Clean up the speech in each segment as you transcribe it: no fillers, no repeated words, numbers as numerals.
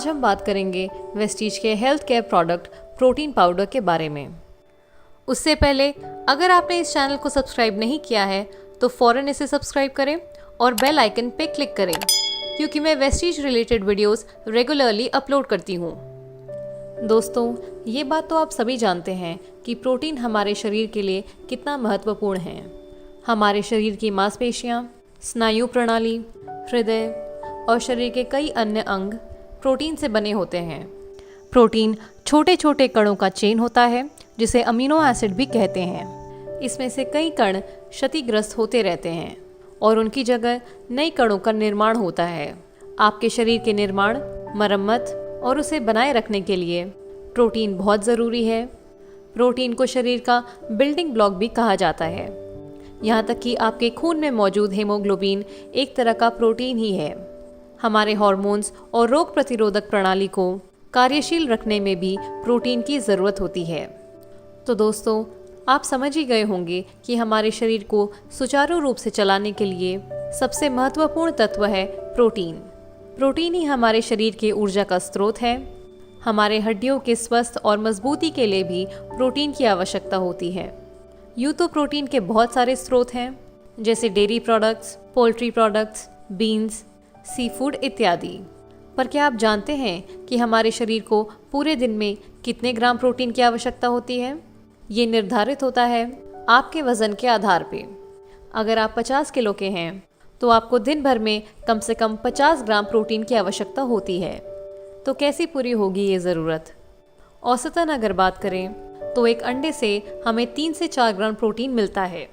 आज हम बात करेंगे वेस्टीज के health care product protein powder के बारे में। उससे पहले अगर आपने इस चैनल को सब्सक्राइब नहीं किया है तो फ़ौरन इसे सब्सक्राइब करें और बेल आइकन पे क्लिक करें, क्योंकि मैं Vestige related videos regularly upload करती हूँ। दोस्तों, ये बात तो आप सभी जानते हैं कि प्रोटीन हमारे शरीर के लिए कितना महत्वपूर्ण है। हमारे शरीर की मांसपेशियाँ, स्नायु प्रणाली, हृदय और शरीर के कई अन्य अंग प्रोटीन से बने होते हैं। प्रोटीन छोटे छोटे कणों का चेन होता है जिसे अमीनो एसिड भी कहते हैं। इसमें से कई कण क्षतिग्रस्त होते रहते हैं और उनकी जगह नए कणों का निर्माण होता है। आपके शरीर के निर्माण, मरम्मत और उसे बनाए रखने के लिए प्रोटीन बहुत ज़रूरी है। प्रोटीन को शरीर का बिल्डिंग ब्लॉक भी कहा जाता है। यहाँ तक कि आपके खून में मौजूद हीमोग्लोबिन एक तरह का प्रोटीन ही है। हमारे हार्मोन्स और रोग प्रतिरोधक प्रणाली को कार्यशील रखने में भी प्रोटीन की ज़रूरत होती है। तो दोस्तों, आप समझ ही गए होंगे कि हमारे शरीर को सुचारू रूप से चलाने के लिए सबसे महत्वपूर्ण तत्व है प्रोटीन। प्रोटीन ही हमारे शरीर के ऊर्जा का स्रोत है। हमारे हड्डियों के स्वस्थ और मजबूती के लिए भी प्रोटीन की आवश्यकता होती है। यूँ तो प्रोटीन के बहुत सारे स्रोत हैं, जैसे dairy products, poultry products, beans, seafood इत्यादि। पर क्या आप जानते हैं कि हमारे शरीर को पूरे दिन में कितने ग्राम प्रोटीन की आवश्यकता होती है? ये निर्धारित होता है आपके वज़न के आधार पे। अगर आप 50 किलो के हैं तो आपको दिन भर में कम से कम 50 ग्राम प्रोटीन की आवश्यकता होती है। तो कैसी पूरी होगी ये ज़रूरत? औसतन अगर बात करें तो एक अंडे से हमें 3 से 4 ग्राम प्रोटीन मिलता है,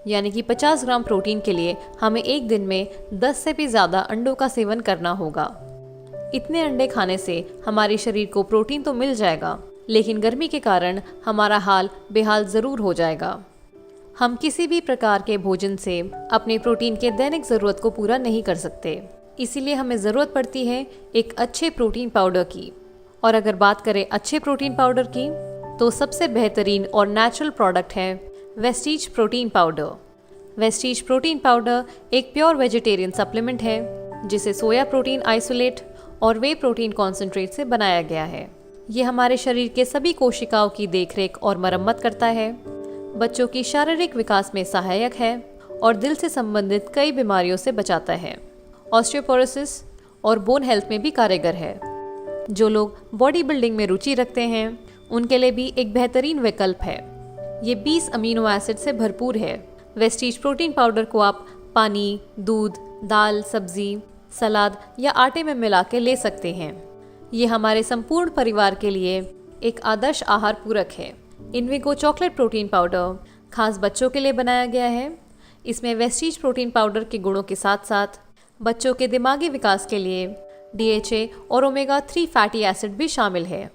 यानी कि 50 ग्राम प्रोटीन के लिए हमें एक दिन में 10 से भी ज़्यादा अंडों का सेवन करना होगा। इतने अंडे खाने से हमारे शरीर को प्रोटीन तो मिल जाएगा, लेकिन गर्मी के कारण हमारा हाल बेहाल ज़रूर हो जाएगा। हम किसी भी प्रकार के भोजन से अपने प्रोटीन के दैनिक ज़रूरत को पूरा नहीं कर सकते। इसीलिए हमें ज़रूरत पड़ती है एक अच्छे प्रोटीन पाउडर की। और अगर बात करें अच्छे प्रोटीन पाउडर की, तो सबसे बेहतरीन और नेचुरल प्रोडक्ट है Vestige protein powder. Vestige protein powder एक प्योर वेजिटेरियन सप्लीमेंट है जिसे सोया प्रोटीन आइसोलेट और वे प्रोटीन कॉन्सेंट्रेट से बनाया गया है। ये हमारे शरीर के सभी कोशिकाओं की देखरेख और मरम्मत करता है, बच्चों की शारीरिक विकास में सहायक है और दिल से संबंधित कई बीमारियों से बचाता है। ऑस्टियोपोरोसिस और बोन हेल्थ में भी कारगर है। जो लोग बॉडी बिल्डिंग में रुचि रखते हैं उनके लिए भी एक बेहतरीन विकल्प है। ये 20 अमीनो एसिड से भरपूर है। वेस्टीज प्रोटीन पाउडर को आप पानी, दूध, दाल, सब्जी, सलाद या आटे में मिला के ले सकते हैं। ये हमारे संपूर्ण परिवार के लिए एक आदर्श आहार पूरक है। इनविगो चॉकलेट प्रोटीन पाउडर खास बच्चों के लिए बनाया गया है। इसमें वेस्टीज प्रोटीन पाउडर के गुणों के साथ साथ बच्चों के दिमागी विकास के लिए DHA और ओमेगा 3 फैटी एसिड भी शामिल है।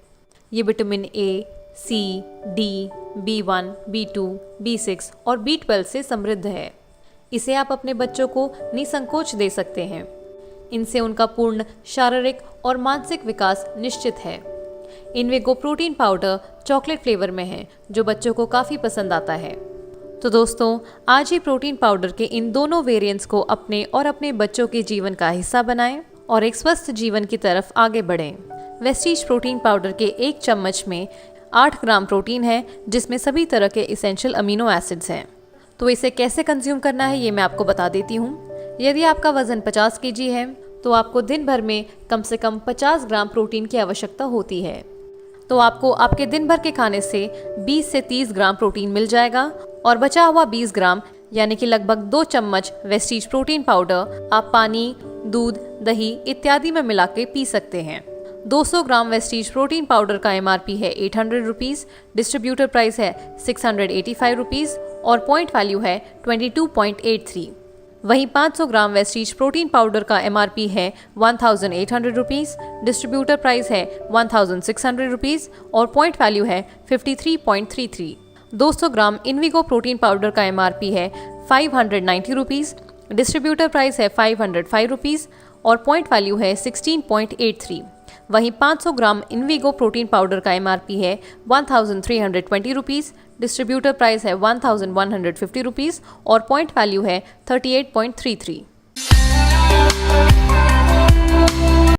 ये vitamin A, C, D, B1, B2, B6 और B12 से समृद्ध है। इसे आप अपने बच्चों को निसंकोच दे सकते हैं। इनसे उनका पूर्ण शारीरिक और मानसिक विकास निश्चित है। इनविगो प्रोटीन पाउडर चॉकलेट फ्लेवर में है, जो बच्चों को काफ़ी पसंद आता है। तो दोस्तों, आज ही प्रोटीन पाउडर के इन दोनों वेरिएंट्स को अपने और अपने बच्चों के जीवन का हिस्सा बनाएं और एक स्वस्थ जीवन की तरफ आगे बढ़ें। वेस्टीज प्रोटीन पाउडर के 1 चम्मच में 8 ग्राम प्रोटीन है, जिसमें सभी तरह के इसेंशियल अमीनो एसिड्स हैं। तो इसे कैसे कंज्यूम करना है ये मैं आपको बता देती हूँ। यदि आपका वज़न 50 kg है तो आपको दिन भर में कम से कम 50 ग्राम प्रोटीन की आवश्यकता होती है। तो आपको आपके दिन भर के खाने से 20 से 30 ग्राम प्रोटीन मिल जाएगा और बचा हुआ 20 ग्राम यानी कि लगभग 2 चम्मच वेस्टीज प्रोटीन पाउडर आप पानी, दूध, दही इत्यादि में मिला के पी सकते हैं। 200 ग्राम वेस्टीज प्रोटीन पाउडर का MRP है 800 रुपीज़, डिस्ट्रीब्यूटर प्राइस है 685 रुपीज़ और पॉइंट वैल्यू है 22.83। वहीं 500 ग्राम वेस्टीज प्रोटीन पाउडर का MRP है 1800 रुपीज़, डिस्ट्रीब्यूटर प्राइस है 1600 रुपीज़ और पॉइंट वैल्यू है 53.33। 200 ग्राम इनविगो प्रोटीन पाउडर का MRP है 590 रुपीज़, डिस्ट्रीब्यूटर प्राइस है 505 रुपीज़ और पॉइंट वैल्यू है 16.83। वहीं 500 ग्राम इनविगो प्रोटीन पाउडर का MRP है 1320 रुपीज़, डिस्ट्रीब्यूटर प्राइस है 1150 रुपीज़ और पॉइंट वैल्यू है 38.33।